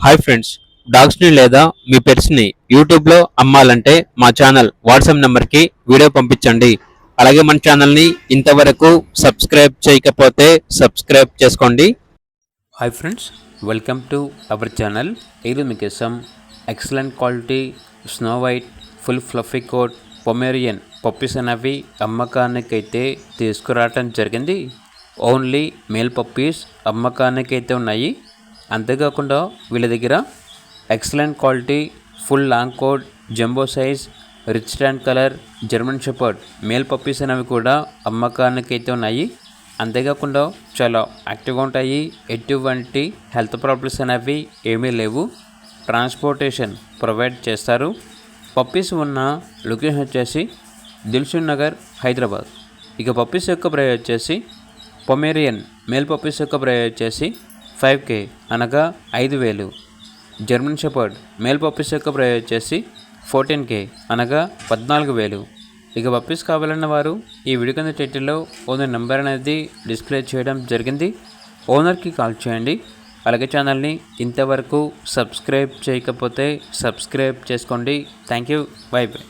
Hi friends, డాగ్స్ని లేదా మీ పెట్స్ని యూట్యూబ్లో అమ్మాలంటే మా ఛానల్ వాట్సాప్ నెంబర్కి వీడియో పంపించండి. అలాగే మన ఛానల్ని ఇంతవరకు సబ్స్క్రైబ్ చేయకపోతే సబ్స్క్రైబ్ చేసుకోండి. Hi friends, welcome to our channel. ఈరోజు మీకోసం excellent quality snow white full fluffy coat Pomeranian puppies అనేవి అమ్మకానికైతే తీసుకురావటం జరిగింది. ఓన్లీ మేల్ పప్పీస్ అమ్మకానికైతే ఉన్నాయి. అంతేకాకుండా వీళ్ళ దగ్గర excellent quality full long coat jumbo size rich tan colour German shepherd male puppies అనేవి కూడా అమ్మకానికైతే ఉన్నాయి. అంతేకాకుండా చాలా యాక్టివ్గా ఉంటాయి. ఎటువంటి హెల్త్ ప్రాబ్లమ్స్ అనేవి ఏమీ లేవు. ట్రాన్స్పోర్టేషన్ ప్రొవైడ్ చేస్తారు. పప్పీస్ ఉన్న లొకేషన్ వచ్చేసి దిల్సుఖ్ నగర్, హైదరాబాద్. ఇక పప్పీస్ యొక్క ప్రైస్ వచ్చేసి పొమేరియన్ మేల్ పప్పీస్ యొక్క ప్రైస్ వచ్చేసి 5K అనగా 5,000. జర్మన్ షెపర్డ్ మేల్ పప్పీస్ యొక్క ప్రైస్ వచ్చేసి 14K అనగా 14,000. ఇక పప్పీస్ కావాలన్న వారు ఈ వీడియో కింద టైటిల్లో ఓనర్ నెంబర్ అనేది డిస్ప్లే చేయడం జరిగింది. ఓనర్కి కాల్ చేయండి. అలాగే ఛానల్ని ఇంతవరకు సబ్స్క్రైబ్ చేయకపోతే సబ్స్క్రైబ్ చేసుకోండి. Thank you. By by.